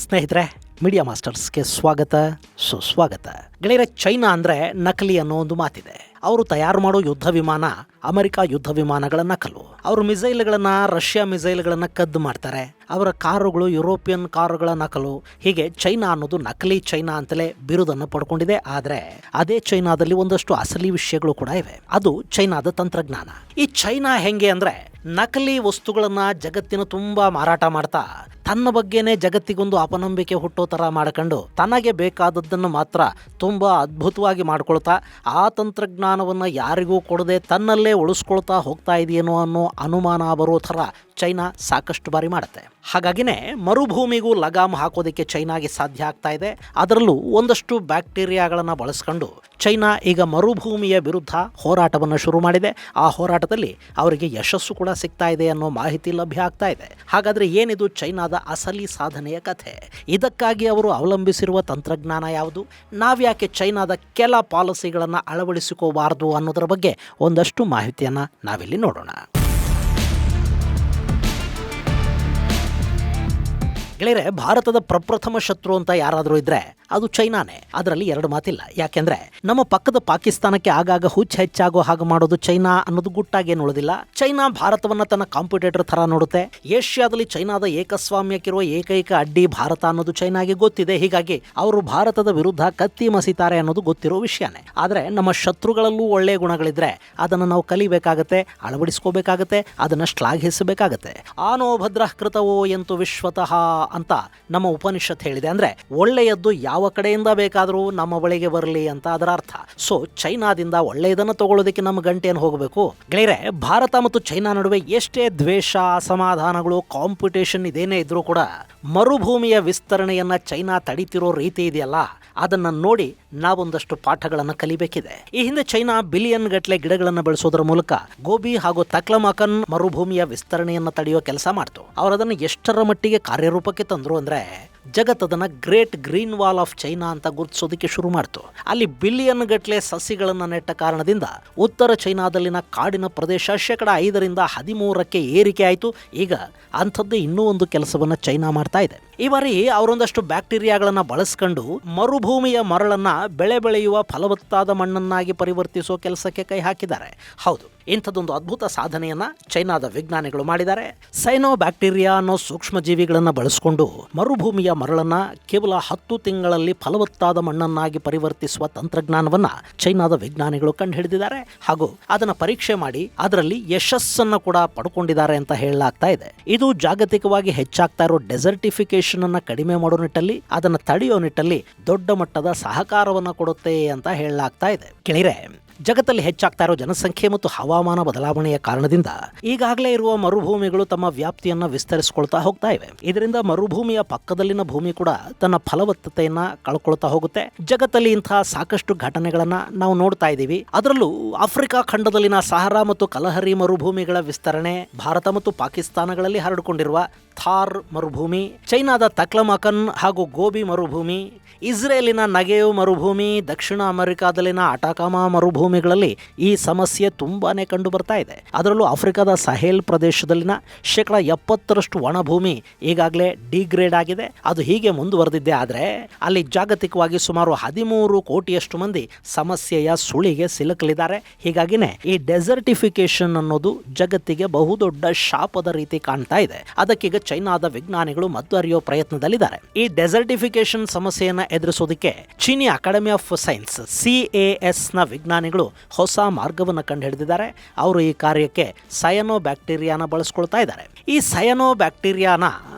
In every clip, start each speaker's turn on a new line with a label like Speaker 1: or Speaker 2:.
Speaker 1: ಸ್ನೇಹಿತರೆ, ಮೀಡಿಯಾ ಮಾಸ್ಟರ್ಸ್ಗೆ ಸ್ವಾಗತ, ಸುಸ್ವಾಗತ. ಗೆಳೆಯರೆ, ಚೈನಾ ಅಂದರೆ ನಕಲಿ ಅನ್ನೋ ಒಂದು ಮಾತಿದೆ. ಅವರು ತಯಾರು ಮಾಡೋ ಯುದ್ಧ ವಿಮಾನ ಅಮೆರಿಕ ಯುದ್ಧ ವಿಮಾನಗಳ ನಕಲು. ಅವರು ಮಿಸೈಲ್ಗಳನ್ನು ರಷ್ಯಾ ಮಿಸೈಲ್ಗಳನ್ನು ಕದ್ದು ಮಾಡ್ತಾರೆ. ಅವರ ಕಾರುಗಳು ಯುರೋಪಿಯನ್ ಕಾರುಗಳ ನಕಲು. ಹೀಗೆ ಚೈನಾ ಅನ್ನೋದು ನಕಲಿ ಚೈನಾ ಅಂತಲೇ ಬಿರುದನ್ನು ಪಡ್ಕೊಂಡಿದೆ. ಆದರೆ ಅದೇ ಚೈನಾದಲ್ಲಿ ಒಂದಷ್ಟು ಅಸಲಿ ವಿಷಯಗಳು ಕೂಡ ಇವೆ. ಅದು ಚೈನಾದ ತಂತ್ರಜ್ಞಾನ. ಈ ಚೈನಾ ಹೆಂಗೆ ಅಂದರೆ, ನಕಲಿ ವಸ್ತುಗಳನ್ನು ಜಗತ್ತಿನ ತುಂಬ ಮಾರಾಟ ಮಾಡ್ತಾ ತನ್ನ ಬಗ್ಗೆನೇ ಜಗತ್ತಿಗೊಂದು ಅಪನಂಬಿಕೆ ಹುಟ್ಟೋ ಥರ ಮಾಡ್ಕೊಂಡು ತನಗೆ ಬೇಕಾದದ್ದನ್ನು ಮಾತ್ರ ತುಂಬ ಅದ್ಭುತವಾಗಿ ಮಾಡ್ಕೊಳ್ತಾ ಆ ತಂತ್ರಜ್ಞಾನವನ್ನು ಯಾರಿಗೂ ಕೊಡದೆ ತನ್ನಲ್ಲೇ ಉಳಿಸ್ಕೊಳ್ತಾ ಹೋಗ್ತಾ ಇದೆಯೇನೋ ಅನ್ನೋ ಅನುಮಾನ ಬರೋ ಥರ ಚೈನಾ ಸಾಕಷ್ಟು ಬಾರಿ ಮಾಡುತ್ತೆ. ಹಾಗಾಗಿನೇ ಮರುಭೂಮಿಗೂ ಲಗಾಮ್ ಹಾಕೋದಕ್ಕೆ ಚೈನಾಗೆ ಸಾಧ್ಯ ಆಗ್ತಾ ಇದೆ. ಅದರಲ್ಲೂ ಒಂದಷ್ಟು ಬ್ಯಾಕ್ಟೀರಿಯಾಗಳನ್ನು ಬಳಸ್ಕೊಂಡು ಚೈನಾ ಈಗ ಮರುಭೂಮಿಯ ವಿರುದ್ಧ ಹೋರಾಟವನ್ನು ಶುರು ಮಾಡಿದೆ. ಆ ಹೋರಾಟದಲ್ಲಿ ಅವರಿಗೆ ಯಶಸ್ಸು ಕೂಡ ಸಿಗ್ತಾ ಇದೆ ಅನ್ನೋ ಮಾಹಿತಿ ಲಭ್ಯ ಆಗ್ತಾ ಇದೆ. ಹಾಗಾದರೆ ಏನಿದು ಚೈನಾದ ಅಸಲಿ ಸಾಧನೆಯ ಕಥೆ? ಇದಕ್ಕಾಗಿ ಅವರು ಅವಲಂಬಿಸಿರುವ ತಂತ್ರಜ್ಞಾನ ಯಾವುದು? ನಾವ್ಯಾಕೆ ಚೈನಾದ ಕೆಲ ಪಾಲಿಸಿಗಳನ್ನು ಅಳವಡಿಸಿಕೋಬಾರದು ಅನ್ನೋದರ ಬಗ್ಗೆ ಒಂದಷ್ಟು ಮಾಹಿತಿಯನ್ನು ನಾವಿಲ್ಲಿ ನೋಡೋಣ. ಗೆಳೆಯರೆ, ಭಾರತದ ಪ್ರಪ್ರಥಮ ಶತ್ರು ಅಂತ ಯಾರಾದರೂ ಇದ್ರೆ ಅದು ಚೈನಾನೇ. ಅದರಲ್ಲಿ ಎರಡು ಮಾತಿಲ್ಲ. ಯಾಕೆಂದ್ರೆ ನಮ್ಮ ಪಕ್ಕದ ಪಾಕಿಸ್ತಾನಕ್ಕೆ ಆಗಾಗ ಹುಚ್ಚು ಹೆಚ್ಚಾಗೋ ಹಾಗೆ ಮಾಡೋದು ಚೈನಾ ಅನ್ನೋದು ಗುಟ್ಟಾಗೇನು ಉಳಿದಿಲ್ಲ. ಚೈನಾ ಭಾರತವನ್ನ ತನ್ನ ಕಾಂಪಿಟೇಟರ್ ತರ ನೋಡುತ್ತೆ. ಏಷ್ಯಾದಲ್ಲಿ ಚೈನಾದ ಏಕಸ್ವಾಮ್ಯಕ್ಕಿರುವ ಏಕೈಕ ಅಡ್ಡಿ ಭಾರತ ಅನ್ನೋದು ಚೈನಾಗೆ ಗೊತ್ತಿದೆ. ಹೀಗಾಗಿ ಅವರು ಭಾರತದ ವಿರುದ್ಧ ಕತ್ತಿ ಮಸಿತಾರೆ ಅನ್ನೋದು ಗೊತ್ತಿರೋ ವಿಷಯನೇ. ಆದ್ರೆ ನಮ್ಮ ಶತ್ರುಗಳಲ್ಲೂ ಒಳ್ಳೆಯ ಗುಣಗಳಿದ್ರೆ ಅದನ್ನು ನಾವು ಕಲಿಬೇಕಾಗತ್ತೆ, ಅಳವಡಿಸ್ಕೋಬೇಕಾಗತ್ತೆ, ಅದನ್ನ ಶ್ಲಾಘಿಸಬೇಕಾಗತ್ತೆ. ಆನೋ ಭದ್ರ ಕೃತವೋ ಎಂತು ವಿಶ್ವತಃ ಅಂತ ನಮ್ಮ ಉಪನಿಷತ್ ಹೇಳಿದೆ. ಅಂದ್ರೆ ಒಳ್ಳೆಯದ್ದು ಯಾವ ಕಡೆಯಿಂದ ಬೇಕಾದರೂ ನಮ್ಮ ಬಳಿಗೆ ಬರಲಿ ಅಂತ ಅದರ ಅರ್ಥ. ಸೊ ಚೈನಾದಿಂದ ಒಳ್ಳೆಯದನ್ನು ತಗೊಳ್ಳೋದಕ್ಕೆ ನಮ್ಮ ಗಂಟೆಯನ್ನು ಹೋಗಬೇಕು. ಗೆಳೆಯರೆ, ಭಾರತ ಮತ್ತು ಚೈನಾ ನಡುವೆ ಎಷ್ಟೇ ದ್ವೇಷ, ಅಸಮಾಧಾನಗಳು, ಕಾಂಪಿಟೇಷನ್ ಇದೇನೇ ಇದ್ರೂ ಕೂಡ ಮರುಭೂಮಿಯ ವಿಸ್ತರಣೆಯನ್ನ ಚೈನಾ ತಡೀತಿರೋ ರೀತಿ ಇದೆಯಲ್ಲ, ಅದನ್ನ ನೋಡಿ ನಾವೊಂದಷ್ಟು ಪಾಠಗಳನ್ನು ಕಲಿಬೇಕಿದೆ. ಈ ಹಿಂದೆ ಚೈನಾ ಬಿಲಿಯನ್ ಗಟ್ಟಲೆ ಗಿಡಗಳನ್ನು ಬೆಳೆಸೋದರ ಮೂಲಕ ಗೋಬಿ ಹಾಗೂ ತಕ್ಲಮಕನ್ ಮರುಭೂಮಿಯ ವಿಸ್ತರಣೆಯನ್ನ ತಡೆಯೋ ಕೆಲಸ ಮಾಡ್ತು. ಅವರದನ್ನು ಎಷ್ಟರ ಮಟ್ಟಿಗೆ ಕಾರ್ಯರೂಪಕ್ಕೆ ತಂದ್ರು ಅಂದ್ರೆ, ಜಗತ್ತದನ್ನ great green wall of China ಅಂತ ಗುರುತಿಸೋದಕ್ಕೆ ಶುರು ಮಾಡ್ತು. ಅಲ್ಲಿ ಬಿಲಿಯನ್ ಗಟ್ಟಲೆ ಸಸಿಗಳನ್ನು ನೆಟ್ಟ ಕಾರಣದಿಂದ ಉತ್ತರ ಚೈನಾದಲ್ಲಿನ ಕಾಡಿನ ಪ್ರದೇಶ 5% 13% ಏರಿಕೆ ಆಯಿತು. ಈಗ ಅಂಥದ್ದೇ ಇನ್ನೂ ಒಂದು ಕೆಲಸವನ್ನ ಚೈನಾ ಮಾಡ್ತಾ ಇದೆ. ಈ ಬಾರಿ ಅವರೊಂದಷ್ಟು ಬ್ಯಾಕ್ಟೀರಿಯಾಗಳನ್ನು ಬಳಸ್ಕೊಂಡು ಮರುಭೂಮಿಯ ಮರಳನ್ನ ಬೆಳೆ ಬೆಳೆಯುವ ಫಲವತ್ತಾದ ಮಣ್ಣನ್ನಾಗಿ ಪರಿವರ್ತಿಸೋ ಕೆಲಸಕ್ಕೆ ಕೈ ಹಾಕಿದ್ದಾರೆ. ಹೌದು, ಇಂಥದ್ದೊಂದು ಅದ್ಭುತ ಸಾಧನೆಯನ್ನ ಚೈನಾದ ವಿಜ್ಞಾನಿಗಳು ಮಾಡಿದ್ದಾರೆ. ಸೈನೋ ಬ್ಯಾಕ್ಟೀರಿಯಾ ಅನ್ನೋ ಸೂಕ್ಷ್ಮ ಜೀವಿಗಳನ್ನು ಬಳಸಿಕೊಂಡು ಮರುಭೂಮಿಯ ಮರಳನ್ನ ಕೇವಲ 10 ತಿಂಗಳಲ್ಲಿ ಫಲವತ್ತಾದ ಮಣ್ಣನ್ನಾಗಿ ಪರಿವರ್ತಿಸುವ ತಂತ್ರಜ್ಞಾನವನ್ನ ಚೈನಾದ ವಿಜ್ಞಾನಿಗಳು ಕಂಡುಹಿಡಿದಿದ್ದಾರೆ. ಹಾಗೂ ಅದನ್ನ ಪರೀಕ್ಷೆ ಮಾಡಿ ಅದರಲ್ಲಿ ಯಶಸ್ಸನ್ನು ಕೂಡ ಪಡ್ಕೊಂಡಿದ್ದಾರೆ ಅಂತ ಹೇಳಲಾಗ್ತಾ ಇದೆ. ಇದು ಜಾಗತಿಕವಾಗಿ ಹೆಚ್ಚಾಗ್ತಾ ಇರೋ ಡೆಸರ್ಟಿಫಿಕೇಶನ್ ಅನ್ನ ಕಡಿಮೆ ಮಾಡೋ ನಿಟ್ಟಲ್ಲಿ, ಅದನ್ನು ತಡೆಯೋ ನಿಟ್ಟಲ್ಲಿ ದೊಡ್ಡ ಮಟ್ಟದ ಸಹಕಾರವನ್ನು ಕೊಡುತ್ತೆ ಅಂತ ಹೇಳಲಾಗ್ತಾ ಇದೆ. ಗೆಳೆಯರೆ, ಜಗತ್ತಲ್ಲಿ ಹೆಚ್ಚಾಗ್ತಾ ಇರೋ ಜನಸಂಖ್ಯೆ ಮತ್ತು ಹವಾಮಾನ ಬದಲಾವಣೆಯ ಕಾರಣದಿಂದ ಈಗಾಗಲೇ ಇರುವ ಮರುಭೂಮಿಗಳು ತಮ್ಮ ವ್ಯಾಪ್ತಿಯನ್ನು ವಿಸ್ತರಿಸಿಕೊಳ್ತಾ ಹೋಗ್ತಾ ಇವೆ. ಇದರಿಂದ ಮರುಭೂಮಿಯ ಪಕ್ಕದಲ್ಲಿನ ಭೂಮಿ ಕೂಡ ತನ್ನ ಫಲವತ್ತತೆಯನ್ನ ಕಳ್ಕೊಳ್ತಾ ಹೋಗುತ್ತೆ. ಜಗತ್ತಲ್ಲಿ ಇಂತಹ ಸಾಕಷ್ಟು ಘಟನೆಗಳನ್ನ ನಾವು ನೋಡ್ತಾ ಇದ್ದೀವಿ. ಅದರಲ್ಲೂ ಆಫ್ರಿಕಾ ಖಂಡದಲ್ಲಿನ ಸಹರಾ ಮತ್ತು ಕಲಹರಿ ಮರುಭೂಮಿಗಳ ವಿಸ್ತರಣೆ, ಭಾರತ ಮತ್ತು ಪಾಕಿಸ್ತಾನಗಳಲ್ಲಿ ಹರಡಿಕೊಂಡಿರುವ ಥಾರ್ ಮರುಭೂಮಿ, ಚೈನಾದ ತಕ್ಲಮಕನ್ ಹಾಗೂ ಗೋಬಿ ಮರುಭೂಮಿ, ಇಸ್ರೇಲಿನ ನಗೆಯು ಮರುಭೂಮಿ, ದಕ್ಷಿಣ ಅಮೆರಿಕಾದಲ್ಲಿನ ಅಟಾಕಾಮಾ ಮರುಭೂಮಿಗಳಲ್ಲಿ ಈ ಸಮಸ್ಯೆ ತುಂಬಾನೇ ಕಂಡು ಬರ್ತಾ ಇದೆ. ಅದರಲ್ಲೂ ಆಫ್ರಿಕಾದ ಸಹೇಲ್ ಪ್ರದೇಶದಲ್ಲಿನ 70% ಒಣಭೂಮಿ ಈಗಾಗಲೇ ಡಿಗ್ರೇಡ್ ಆಗಿದೆ. ಅದು ಹೀಗೆ ಮುಂದುವರೆದಿದ್ದೆ ಆದರೆ ಅಲ್ಲಿ ಜಾಗತಿಕವಾಗಿ ಸುಮಾರು 13 ಕೋಟಿಯಷ್ಟು ಮಂದಿ ಸಮಸ್ಯೆಯ ಸುಳಿಗೆ ಸಿಲುಕಲಿದ್ದಾರೆ. ಹೀಗಾಗಿನೇ ಈ ಡೆಸರ್ಟಿಫಿಕೇಶನ್ ಅನ್ನೋದು ಜಗತ್ತಿಗೆ ಬಹುದೊಡ್ಡ ಶಾಪದ ರೀತಿ ಕಾಣ್ತಾ ಇದೆ. ಅದಕ್ಕೀಗ ಚೈನಾದ ವಿಜ್ಞಾನಿಗಳು ಮದ್ದು ಅರಿಯೋ ಪ್ರಯತ್ನದಲ್ಲಿದ್ದಾರೆ. ಈ ಡೆಸರ್ಟಿಫಿಕೇಶನ್ ಸಮಸ್ಯೆಯನ್ನ ಎದುರಿಸೋದಕ್ಕೆ ಚೀನಿ ಅಕಾಡೆಮಿ ಆಫ್ ಸೈನ್ಸ್ CAS ನ ವಿಜ್ಞಾನಿಗಳು ಹೊಸ ಮಾರ್ಗವನ್ನು ಕಂಡುಹಿಡಿದಿದ್ದಾರೆ. ಅವರು ಈ ಕಾರ್ಯಕ್ಕೆ ಸಯನೋ ಬ್ಯಾಕ್ಟೀರಿಯಾನ ಬಳಸ್ಕೊಳ್ತಾ ಇದ್ದಾರೆ. ಈ ಸಯನೋ ಬ್ಯಾಕ್ಟೀರಿಯಾನ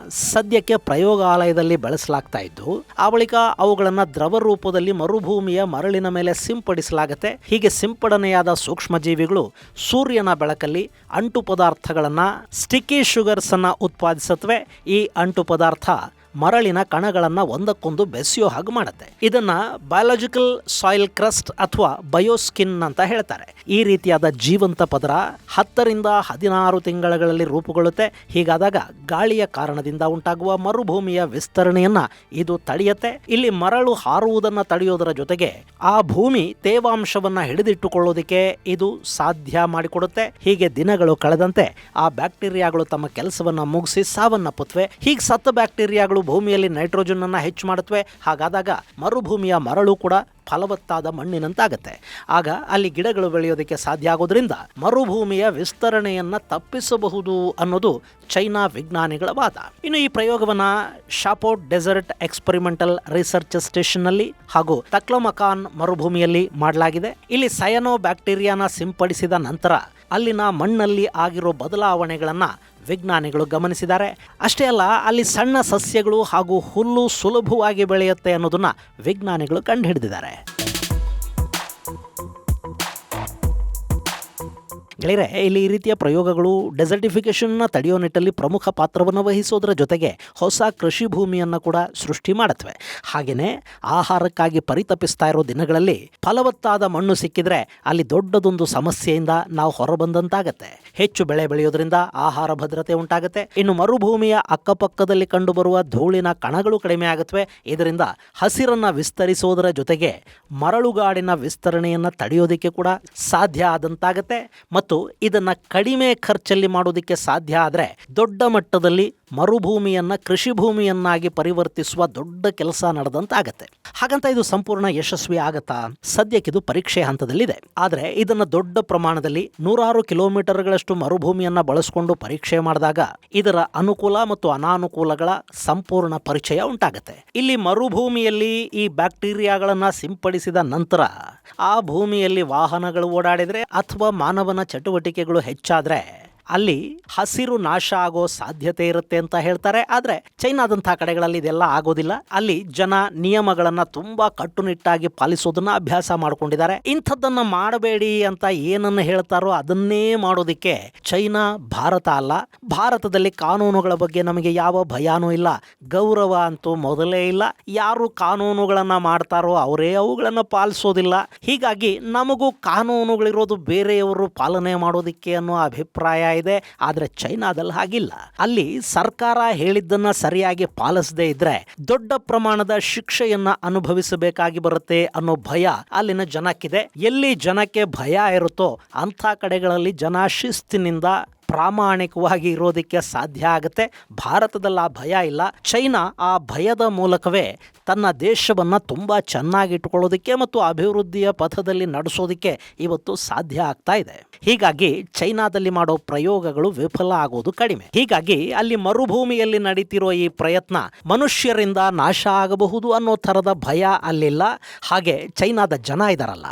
Speaker 1: ಸದ್ಯಕ್ಕೆ ಪ್ರಯೋಗಾಲಯದಲ್ಲಿ ಬೆಳೆಸಲಾಗ್ತಾ ಇದ್ದು, ಆ ಬಳಿಕ ಅವುಗಳನ್ನು ದ್ರವ ರೂಪದಲ್ಲಿ ಮರುಭೂಮಿಯ ಮರಳಿನ ಮೇಲೆ ಸಿಂಪಡಿಸಲಾಗುತ್ತೆ. ಹೀಗೆ ಸಿಂಪಡಣೆಯಾದ ಸೂಕ್ಷ್ಮ ಜೀವಿಗಳು ಸೂರ್ಯನ ಬೆಳಕಲ್ಲಿ ಅಂಟು ಪದಾರ್ಥಗಳನ್ನು, ಸ್ಟಿಕ್ಕಿ ಶುಗರ್ಸ್ ಅನ್ನ ಉತ್ಪಾದಿಸುತ್ತವೆ. ಈ ಅಂಟು ಪದಾರ್ಥ ಮರಳಿನ ಕಣಗಳನ್ನು ಒಂದಕ್ಕೊಂದು ಬೆಸೆಯೋ ಹಾಗೆ ಮಾಡುತ್ತೆ. ಇದನ್ನ ಬಯಾಲಜಿಕಲ್ ಸಾಯಿಲ್ ಕ್ರಸ್ಟ್ ಅಥವಾ ಬಯೋಸ್ಕಿನ್ ಅಂತ ಹೇಳ್ತಾರೆ. ಈ ರೀತಿಯಾದ ಜೀವಂತ ಪದರ 10 ರಿಂದ 16 ತಿಂಗಳಲ್ಲಿ ರೂಪುಗೊಳ್ಳುತ್ತೆ. ಹೀಗಾದಾಗ ಗಾಳಿಯ ಕಾರಣದಿಂದ ಉಂಟಾಗುವ ಮರುಭೂಮಿಯ ವಿಸ್ತರಣೆಯನ್ನ ಇದು ತಡೆಯುತ್ತೆ. ಇಲ್ಲಿ ಮರಳು ಹಾರುವುದನ್ನು ತಡೆಯೋದರ ಜೊತೆಗೆ ಆ ಭೂಮಿ ತೇವಾಂಶವನ್ನ ಹಿಡಿದಿಟ್ಟುಕೊಳ್ಳೋದಕ್ಕೆ ಇದು ಸಾಧ್ಯ ಮಾಡಿಕೊಡುತ್ತೆ. ಹೀಗೆ ದಿನಗಳು ಕಳೆದಂತೆ ಆ ಬ್ಯಾಕ್ಟೀರಿಯಾಗಳು ತಮ್ಮ ಕೆಲಸವನ್ನ ಮುಗಿಸಿ ಸಾವನ್ನಪ್ಪುತ್ತವೆ. ಹೀಗೆ ಸತ್ತ ಬ್ಯಾಕ್ಟೀರಿಯಾಗಳು ಭೂಮಿಯಲ್ಲಿ ನೈಟ್ರೋಜನ್ ಅನ್ನು ಹೆಚ್ಚು ಮಾಡುತ್ತವೆ. ಹಾಗಾದಾಗ ಮರುಭೂಮಿಯ ಮರಳು ಕೂಡ ಫಲವತ್ತಾದ ಮಣ್ಣಿನಂತಾಗತ್ತೆ. ಆಗ ಅಲ್ಲಿ ಗಿಡಗಳು ಬೆಳೆಯೋದಕ್ಕೆ ಸಾಧ್ಯ ಆಗೋದ್ರಿಂದ ಮರುಭೂಮಿಯ ವಿಸ್ತರಣೆಯನ್ನು ತಪ್ಪಿಸಬಹುದು ಅನ್ನೋದು ಚೈನಾ ವಿಜ್ಞಾನಿಗಳ ವಾದ. ಇನ್ನು ಈ ಪ್ರಯೋಗವನ್ನು ಶಾಪೋಟ್ ಡೆಸರ್ಟ್ ಎಕ್ಸ್ಪರಿಮೆಂಟಲ್ ರಿಸರ್ಚ್ ಸ್ಟೇಷನ್ನಲ್ಲಿ ಹಾಗೂ ತಕ್ಲಮಕಾನ್ ಮರುಭೂಮಿಯಲ್ಲಿ ಮಾಡಲಾಗಿದೆ. ಇಲ್ಲಿ ಸಯನೋ ಬ್ಯಾಕ್ಟೀರಿಯಾನ ಸಿಂಪಡಿಸಿದ ನಂತರ ಅಲ್ಲಿನ ಮಣ್ಣಲ್ಲಿ ಆಗಿರೋ ಬದಲಾವಣೆಗಳನ್ನು ವಿಜ್ಞಾನಿಗಳು ಗಮನಿಸಿದ್ದಾರೆ. ಅಷ್ಟೇ ಅಲ್ಲ, ಅಲ್ಲಿ ಸಣ್ಣ ಸಸ್ಯಗಳು ಹಾಗೂ ಹುಲ್ಲು ಸುಲಭವಾಗಿ ಬೆಳೆಯುತ್ತೆ ಅನ್ನೋದನ್ನ ವಿಜ್ಞಾನಿಗಳು ಕಂಡುಹಿಡಿದಿದ್ದಾರೆ. ಗೆಳೆಯರೆ, ಇಲ್ಲಿ ಈ ರೀತಿಯ ಪ್ರಯೋಗಗಳು ಡೆಸರ್ಟಿಫಿಕೇಷನ್ನ ತಡೆಯೋ ನಿಟ್ಟಲ್ಲಿ ಪ್ರಮುಖ ಪಾತ್ರವನ್ನು ವಹಿಸೋದರ ಜೊತೆಗೆ ಹೊಸ ಕೃಷಿ ಭೂಮಿಯನ್ನು ಕೂಡ ಸೃಷ್ಟಿ ಮಾಡುತ್ತವೆ. ಹಾಗೆಯೇ ಆಹಾರಕ್ಕಾಗಿ ಪರಿತಪಿಸ್ತಾ ಇರೋ ದಿನಗಳಲ್ಲಿ ಫಲವತ್ತಾದ ಮಣ್ಣು ಸಿಕ್ಕಿದ್ರೆ ಅಲ್ಲಿ ದೊಡ್ಡದೊಂದು ಸಮಸ್ಯೆಯಿಂದ ನಾವು ಹೊರಬಂದಂತಾಗತ್ತೆ. ಹೆಚ್ಚು ಬೆಳೆ ಬೆಳೆಯೋದ್ರಿಂದ ಆಹಾರ ಭದ್ರತೆ ಉಂಟಾಗುತ್ತೆ. ಇನ್ನು ಮರುಭೂಮಿಯ ಅಕ್ಕಪಕ್ಕದಲ್ಲಿ ಕಂಡುಬರುವ ಧೂಳಿನ ಕಣಗಳು ಕಡಿಮೆ ಆಗುತ್ತವೆ. ಇದರಿಂದ ಹಸಿರನ್ನು ವಿಸ್ತರಿಸೋದರ ಜೊತೆಗೆ ಮರಳುಗಾಡಿನ ವಿಸ್ತರಣೆಯನ್ನು ತಡೆಯೋದಕ್ಕೆ ಕೂಡ ಸಾಧ್ಯ ಆದಂತಾಗತ್ತೆ. ಮತ್ತು ಇದನ್ನು ಕಡಿಮೆ ಖರ್ಚಲ್ಲಿ ಮಾಡೋದಕ್ಕೆ ಸಾಧ್ಯ ಆದರೆ ದೊಡ್ಡ ಮಟ್ಟದಲ್ಲಿ ಮರುಭೂಮಿಯನ್ನ ಕೃಷಿ ಭೂಮಿಯನ್ನಾಗಿ ಪರಿವರ್ತಿಸುವ ದೊಡ್ಡ ಕೆಲಸ ನಡೆದಂತಾಗತ್ತೆ. ಹಾಗಂತ ಇದು ಸಂಪೂರ್ಣ ಯಶಸ್ವಿ ಆಗತ್ತಾ? ಸದ್ಯಕ್ಕಿದು ಪರೀಕ್ಷೆ ಹಂತದಲ್ಲಿದೆ. ಆದರೆ ಇದನ್ನು ದೊಡ್ಡ ಪ್ರಮಾಣದಲ್ಲಿ 100 ಕಿಲೋಮೀಟರ್ಗಳಷ್ಟು ಮರುಭೂಮಿಯನ್ನ ಬಳಸಿಕೊಂಡು ಪರೀಕ್ಷೆ ಮಾಡಿದಾಗ ಇದರ ಅನುಕೂಲ ಮತ್ತು ಅನಾನುಕೂಲಗಳ ಸಂಪೂರ್ಣ ಪರಿಚಯ ಉಂಟಾಗುತ್ತೆ. ಇಲ್ಲಿ ಮರುಭೂಮಿಯಲ್ಲಿ ಈ ಬ್ಯಾಕ್ಟೀರಿಯಾಗಳನ್ನ ಸಿಂಪಡಿಸಿದ ನಂತರ ಆ ಭೂಮಿಯಲ್ಲಿ ವಾಹನಗಳು ಓಡಾಡಿದ್ರೆ ಅಥವಾ ಮಾನವನ ಚಟುವಟಿಕೆಗಳು ಹೆಚ್ಚಾದ್ರೆ ಅಲ್ಲಿ ಹಸಿರು ನಾಶ ಆಗೋ ಸಾಧ್ಯತೆ ಇರುತ್ತೆ ಅಂತ ಹೇಳ್ತಾರೆ. ಆದರೆ ಚೈನಾದಂಥ ಕಡೆಗಳಲ್ಲಿ ಇದೆಲ್ಲ ಆಗೋದಿಲ್ಲ. ಅಲ್ಲಿ ಜನ ನಿಯಮಗಳನ್ನು ತುಂಬಾ ಕಟ್ಟುನಿಟ್ಟಾಗಿ ಪಾಲಿಸೋದನ್ನ ಅಭ್ಯಾಸ ಮಾಡ್ಕೊಂಡಿದ್ದಾರೆ. ಇಂಥದ್ದನ್ನ ಮಾಡಬೇಡಿ ಅಂತ ಏನನ್ನು ಹೇಳ್ತಾರೋ ಅದನ್ನೇ ಮಾಡೋದಕ್ಕೆ ಚೈನಾ ಭಾರತ ಅಲ್ಲ. ಭಾರತದಲ್ಲಿ ಕಾನೂನುಗಳ ಬಗ್ಗೆ ನಮಗೆ ಯಾವ ಭಯಾನೂ ಇಲ್ಲ, ಗೌರವ ಅಂತೂ ಮೊದಲೇ ಇಲ್ಲ. ಯಾರು ಕಾನೂನುಗಳನ್ನ ಮಾಡ್ತಾರೋ ಅವರೇ ಅವುಗಳನ್ನು ಪಾಲಿಸೋದಿಲ್ಲ. ಹೀಗಾಗಿ ನಮಗೂ ಕಾನೂನುಗಳಿರೋದು ಬೇರೆಯವರು ಪಾಲನೆ ಮಾಡೋದಿಕ್ಕೆ ಅನ್ನೋ ಅಭಿಪ್ರಾಯ ಇದೆ. ಆದರೆ ಚೈನಾದಲ್ಲಿ ಹಾಗಿಲ್ಲ. ಅಲ್ಲಿ ಸರ್ಕಾರ ಹೇಳಿದ್ದನ್ನ ಸರಿಯಾಗಿ ಪಾಲಿಸದೇ ಇದ್ರೆ ದೊಡ್ಡ ಪ್ರಮಾಣದ ಶಿಕ್ಷೆಯನ್ನ ಅನುಭವಿಸಬೇಕಾಗಿ ಬರುತ್ತೆ ಅನ್ನೋ ಭಯ ಅಲ್ಲಿನ ಜನಕ್ಕಿದೆ. ಎಲ್ಲಿ ಜನಕ್ಕೆ ಭಯ ಇರುತ್ತೋ ಅಂಥ ಕಡೆಗಳಲ್ಲಿ ಜನ ಶಿಸ್ತಿನಿಂದ ಪ್ರಾಮಾಣಿಕವಾಗಿ ಇರೋದಕ್ಕೆ ಸಾಧ್ಯ ಆಗುತ್ತೆ. ಭಾರತದಲ್ಲಿ ಆ ಭಯ ಇಲ್ಲ. ಚೈನಾ ಆ ಭಯದ ಮೂಲಕವೇ ತನ್ನ ದೇಶವನ್ನು ತುಂಬ ಚೆನ್ನಾಗಿ ಇಟ್ಕೊಳ್ಳೋದಕ್ಕೆ ಮತ್ತು ಅಭಿವೃದ್ಧಿಯ ಪಥದಲ್ಲಿ ನಡೆಸೋದಕ್ಕೆ ಇವತ್ತು ಸಾಧ್ಯ ಆಗ್ತಾ ಇದೆ. ಹೀಗಾಗಿ ಚೈನಾದಲ್ಲಿ ಮಾಡೋ ಪ್ರಯೋಗಗಳು ವಿಫಲ ಆಗೋದು ಕಡಿಮೆ. ಹೀಗಾಗಿ ಅಲ್ಲಿ ಮರುಭೂಮಿಯಲ್ಲಿ ನಡೀತಿರೋ ಈ ಪ್ರಯತ್ನ ಮನುಷ್ಯರಿಂದ ನಾಶ ಆಗಬಹುದು ಅನ್ನೋ ಥರದ ಭಯ ಅಲ್ಲಿಲ್ಲ. ಹಾಗೆ ಚೈನಾದ ಜನ ಇದಾರಲ್ಲ,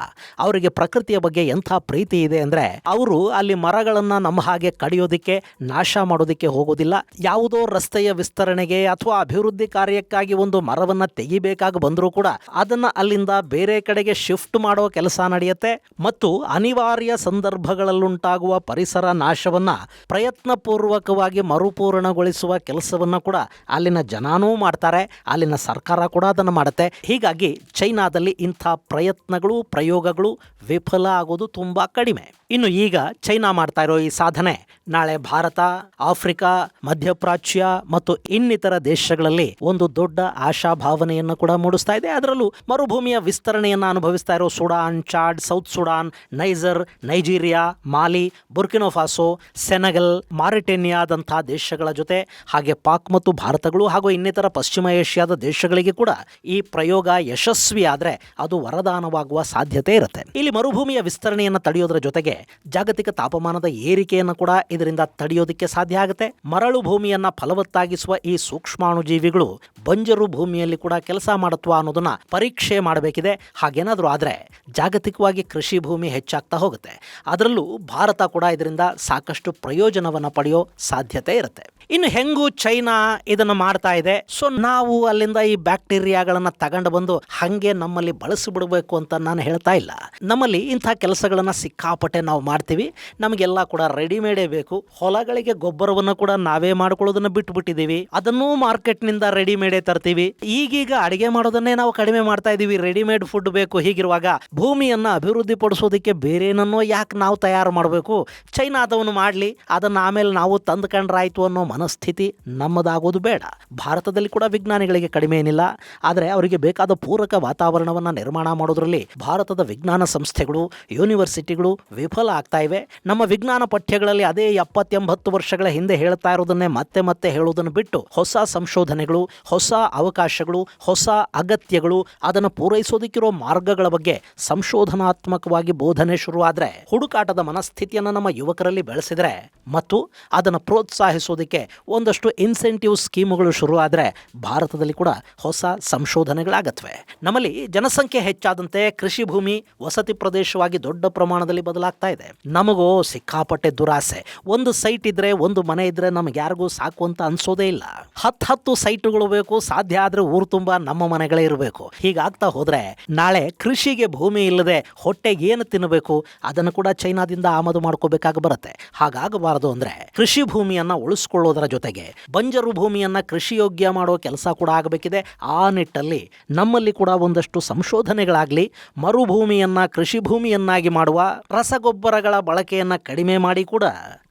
Speaker 1: ಅವರಿಗೆ ಪ್ರಕೃತಿಯ ಬಗ್ಗೆ ಎಂಥ ಪ್ರೀತಿ ಇದೆ ಅಂದರೆ ಅವರು ಅಲ್ಲಿ ಮರಗಳನ್ನು ನಮ್ಮ ಹಾಗೆ ಕಡಿಯೋದಿಕ್ಕೆ ನಾಶ ಮಾಡೋದಿಕ್ಕೆ ಹೋಗೋದಿಲ್ಲ. ಯಾವುದೋ ರಸ್ತೆಯ ವಿಸ್ತರಣೆಗೆ ಅಥವಾ ಅಭಿವೃದ್ಧಿ ಕಾರ್ಯಕ್ಕಾಗಿ ಒಂದು ಮರವನ್ನು ತೆಗಿಬೇಕಾಗಿ ಬಂದರೂ ಕೂಡ ಅದನ್ನ ಅಲ್ಲಿಂದ ಬೇರೆ ಕಡೆಗೆ ಶಿಫ್ಟ್ ಮಾಡೋ ಕೆಲಸ ನಡೆಯುತ್ತೆ. ಮತ್ತು ಅನಿವಾರ್ಯ ಸಂದರ್ಭಗಳಲ್ಲುಂಟಾಗುವ ಪರಿಸರ ನಾಶವನ್ನ ಪ್ರಯತ್ನ ಪೂರ್ವಕವಾಗಿ ಮರುಪೂರಣಗೊಳಿಸುವ ಕೆಲಸವನ್ನ ಕೂಡ ಅಲ್ಲಿನ ಜನಾನೂ ಮಾಡ್ತಾರೆ, ಅಲ್ಲಿನ ಸರ್ಕಾರ ಕೂಡ ಅದನ್ನು ಮಾಡುತ್ತೆ. ಹೀಗಾಗಿ ಚೈನಾದಲ್ಲಿ ಇಂಥ ಪ್ರಯತ್ನಗಳು ಪ್ರಯೋಗಗಳು ವಿಫಲ ಆಗೋದು ತುಂಬಾ ಕಡಿಮೆ. ಇನ್ನು ಈಗ ಚೈನಾ ಮಾಡ್ತಾ ಇರೋ ಈ ಸಾಧನೆ ನಾಳೆ ಭಾರತ, ಆಫ್ರಿಕಾ, ಮಧ್ಯಪ್ರಾಚ್ಯ ಮತ್ತು ಇನ್ನಿತರ ದೇಶಗಳಲ್ಲಿ ಒಂದು ದೊಡ್ಡ ಆಶಾಭಾವನೆಯನ್ನು ಕೂಡ ಮೂಡಿಸ್ತಾ ಇದೆ. ಅದರಲ್ಲೂ ಮರುಭೂಮಿಯ ವಿಸ್ತರಣೆಯನ್ನು ಅನುಭವಿಸ್ತಾ ಇರೋ Sudan, Chad, South Sudan, Niger, Nigeria, Mali, Burkina Faso, Senegal, ಮಾರಿಟೇನಿಯಾದಂಥ ದೇಶಗಳ ಜೊತೆ ಹಾಗೆ ಪಾಕ್ ಮತ್ತು ಭಾರತಗಳು ಹಾಗೂ ಇನ್ನಿತರ ಪಶ್ಚಿಮ ಏಷ್ಯಾದ ದೇಶಗಳಿಗೆ ಕೂಡ ಈ ಪ್ರಯೋಗ ಯಶಸ್ವಿ ಆದರೆ ಅದು ವರದಾನವಾಗುವ ಸಾಧ್ಯತೆ ಇರುತ್ತೆ. ಇಲ್ಲಿ ಮರುಭೂಮಿಯ ವಿಸ್ತರಣೆಯನ್ನು ತಡೆಯೋದ್ರ ಜೊತೆಗೆ ಜಾಗತಿಕ ತಾಪಮಾನದ ಏರಿಕೆಯನ್ನು ಕೂಡ ಇದರಿಂದ ತಡೆಯೋದಕ್ಕೆ ಸಾಧ್ಯ ಆಗುತ್ತೆ. ಮರಳು ಭೂಮಿಯನ್ನ ಫಲವತ್ತಾಗಿಸುವ ಈ ಸೂಕ್ಷ್ಮಾಣುಜೀವಿಗಳು ಬಂಜರು ಭೂಮಿಯಲ್ಲಿ ಕೂಡ ಕೆಲಸ ಮಾಡುತ್ತವಾ ಅನ್ನೋದನ್ನ ಪರೀಕ್ಷೆ ಮಾಡಬೇಕಿದೆ. ಹಾಗೇನಾದರೂ ಆದರೆ ಜಾಗತಿಕವಾಗಿ ಕೃಷಿ ಭೂಮಿ ಹೆಚ್ಚಾಗ್ತಾ ಹೋಗುತ್ತೆ. ಅದರಲ್ಲೂ ಭಾರತ ಕೂಡ ಇದರಿಂದ ಸಾಕಷ್ಟು ಪ್ರಯೋಜನವನ್ನು ಪಡೆಯೋ ಸಾಧ್ಯತೆ ಇರುತ್ತೆ. ಇನ್ನು ಹೆಂಗೂ ಚೈನಾ ಇದನ್ನು ಮಾಡ್ತಾ ಇದೆ, ಸೊ ನಾವು ಅಲ್ಲಿಂದ ಈ ಬ್ಯಾಕ್ಟೀರಿಯಾಗಳನ್ನು ತಗೊಂಡು ಬಂದು ಹಾಗೆ ನಮ್ಮಲ್ಲಿ ಬಳಸಿಬಿಡಬೇಕು ಅಂತ ನಾನು ಹೇಳ್ತಾ ಇಲ್ಲ. ನಮ್ಮಲ್ಲಿ ಇಂಥ ಕೆಲಸಗಳನ್ನು ಸಿಕ್ಕಾಪಟ್ಟೆ ನಾವು ಮಾಡ್ತೀವಿ. ನಮಗೆಲ್ಲ ಕೂಡ ರೆಡಿಮೇಡೇ ಬೇಕು. ಹೊಲಗಳಿಗೆ ಗೊಬ್ಬರವನ್ನು ಕೂಡ ನಾವೇ ಮಾಡ್ಕೊಳ್ಳೋದನ್ನ ಬಿಟ್ಟುಬಿಟ್ಟಿದ್ದೀವಿ. ಅದನ್ನೂ ಮಾರ್ಕೆಟ್ನಿಂದ ರೆಡಿಮೇಡೇ ತರ್ತೀವಿ. ಈಗೀಗ ಅಡಿಗೆ ಮಾಡೋದನ್ನೇ ನಾವು ಕಡಿಮೆ ಮಾಡ್ತಾ ಇದ್ದೀವಿ. ರೆಡಿಮೇಡ್ ಫುಡ್ ಬೇಕು. ಹೀಗಿರುವಾಗ ಭೂಮಿಯನ್ನು ಅಭಿವೃದ್ಧಿ ಪಡಿಸೋದಕ್ಕೆ ಬೇರೇನನ್ನೋ ಯಾಕೆ ನಾವು ತಯಾರು ಮಾಡಬೇಕು? ಚೈನಾದವನು ಮಾಡಲಿ, ಅದನ್ನು ಆಮೇಲೆ ನಾವು ತಂದುಕೊಂಡ್ರಾಯ್ತು ಅನ್ನೋ ಮನಸ್ಥಿತಿ ನಮ್ಮದಾಗೋದು ಬೇಡ. ಭಾರತದಲ್ಲಿ ಕೂಡ ವಿಜ್ಞಾನಿಗಳಿಗೆ ಕಡಿಮೆ ಏನಿಲ್ಲ. ಆದರೆ ಅವರಿಗೆ ಬೇಕಾದ ಪೂರಕ ವಾತಾವರಣವನ್ನು ನಿರ್ಮಾಣ ಮಾಡೋದ್ರಲ್ಲಿ ಭಾರತದ ವಿಜ್ಞಾನ ಸಂಸ್ಥೆಗಳು, ಯೂನಿವರ್ಸಿಟಿಗಳು ವಿಫಲ ಆಗ್ತಾ ಇವೆ. ನಮ್ಮ ವಿಜ್ಞಾನ ಪಠ್ಯಗಳಲ್ಲಿ ಅದೇ 70-80 ವರ್ಷಗಳ ಹಿಂದೆ ಹೇಳ್ತಾ ಇರೋದನ್ನೇ ಮತ್ತೆ ಮತ್ತೆ ಹೇಳೋದನ್ನು ಬಿಟ್ಟು ಹೊಸ ಸಂಶೋಧನೆಗಳು, ಹೊಸ ಅವಕಾಶಗಳು, ಹೊಸ ಅಗತ್ಯಗಳು, ಅದನ್ನು ಪೂರೈಸೋದಕ್ಕಿರೋ ಮಾರ್ಗಗಳ ಬಗ್ಗೆ ಸಂಶೋಧನಾತ್ಮಕವಾಗಿ ಬೋಧನೆ ಶುರುವಾದರೆ, ಹುಡುಕಾಟದ ಮನಸ್ಥಿತಿಯನ್ನು ನಮ್ಮ ಯುವಕರಲ್ಲಿ ಬೆಳೆಸಿದರೆ ಮತ್ತು ಅದನ್ನು ಪ್ರೋತ್ಸಾಹಿಸೋದಕ್ಕೆ ಒಂದಷ್ಟು ಇನ್ಸೆಂಟಿವ್ ಸ್ಕೀಮುಗಳು ಶುರುವಾದರೆ ಭಾರತದಲ್ಲಿ ಕೂಡ ಹೊಸ ಸಂಶೋಧನೆಗಳಾಗತ್ವೆ. ನಮ್ಮಲ್ಲಿ ಜನಸಂಖ್ಯೆ ಹೆಚ್ಚಾದಂತೆ ಕೃಷಿ ಭೂಮಿ ವಸತಿ ಪ್ರದೇಶವಾಗಿ ದೊಡ್ಡ ಪ್ರಮಾಣದಲ್ಲಿ ಬದಲಾಗ್ತಾ ಇದೆ. ನಮಗೂ ಸಿಕ್ಕಾಪಟ್ಟೆ ದುರಾಸೆ. ಒಂದು ಸೈಟ್ ಇದ್ರೆ, ಒಂದು ಮನೆ ಇದ್ರೆ ನಮ್ಗೆ ಯಾರಿಗೂ ಸಾಕು ಅಂತ ಅನ್ಸೋದೇ ಇಲ್ಲ. 10 ಸೈಟುಗಳು ಬೇಕು, ಸಾಧ್ಯ ಆದ್ರೆ ಊರು ತುಂಬಾ ನಮ್ಮ ಮನೆಗಳೇ ಇರಬೇಕು. ಹೀಗಾಗ್ತಾ ಹೋದ್ರೆ ನಾಳೆ ಕೃಷಿಗೆ ಭೂಮಿ ಇಲ್ಲದೆ ಹೊಟ್ಟೆಗೆ ಏನು ತಿನ್ನಬೇಕು ಅದನ್ನು ಕೂಡ ಚೈನಾದಿಂದ ಆಮದು ಮಾಡ್ಕೋಬೇಕಾಗಿ ಬರುತ್ತೆ. ಹಾಗಾಗಬಾರದು ಅಂದ್ರೆ ಕೃಷಿ ಭೂಮಿಯನ್ನ ಉಳಿಸ್ಕೊಳ್ಳೋದರ ಜೊತೆಗೆ ಬಂಜರು ಭೂಮಿಯನ್ನ ಕೃಷಿ ಯೋಗ್ಯ ಮಾಡೋ ಕೆಲಸ ಕೂಡ ಆಗಬೇಕಿದೆ. ಆ ನಿಟ್ಟಲ್ಲಿ ನಮ್ಮಲ್ಲಿ ಕೂಡ ಒಂದಷ್ಟು ಸಂಶೋಧನೆಗಳಾಗ್ಲಿ, ಮರುಭೂಮಿಯನ್ನ ಕೃಷಿ ಭೂಮಿಯನ್ನಾಗಿ ಮಾಡುವ, ರಸಗೊಬ್ಬರಗಳ ಬಳಕೆಯನ್ನ ಕಡಿಮೆ ಮಾಡಿ ಕೂಡ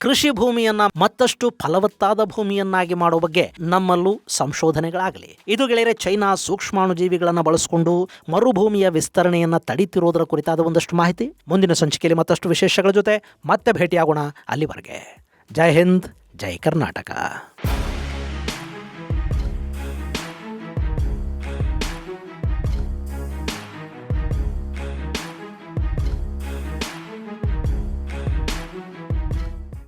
Speaker 1: ಕೃಷಿ ಭೂಮಿಯನ್ನ ಮತ್ತಷ್ಟು ಫಲವತ್ತಾದ ಭೂಮಿಯನ್ನಾಗಿ ಮಾಡೋ ಬಗ್ಗೆ ನಮ್ಮಲ್ಲೂ ಸಂಶೋಧನೆಗಳಾಗಲಿ. ಇದು ಗೆಳೆಯರೆ ಚೈನಾ ಸೂಕ್ಷ್ಮಾಣುಜೀವಿಗಳನ್ನು ಬಳಸಿಕೊಂಡು ಮರುಭೂಮಿಯ ವಿಸ್ತರಣೆಯನ್ನ ತಡೀತಿರೋದರ ಕುರಿತಾದ ಒಂದಷ್ಟು ಮಾಹಿತಿ. ಮುಂದಿನ ಸಂಚಿಕೆಯಲ್ಲಿ ಮತ್ತಷ್ಟು ವಿಶೇಷಗಳ ಜೊತೆ ಮತ್ತೆ ಭೇಟಿಯಾಗೋಣ. ಅಲ್ಲಿವರೆಗೆ ಜೈ ಹಿಂದ್, ಜೈ ಕರ್ನಾಟಕ.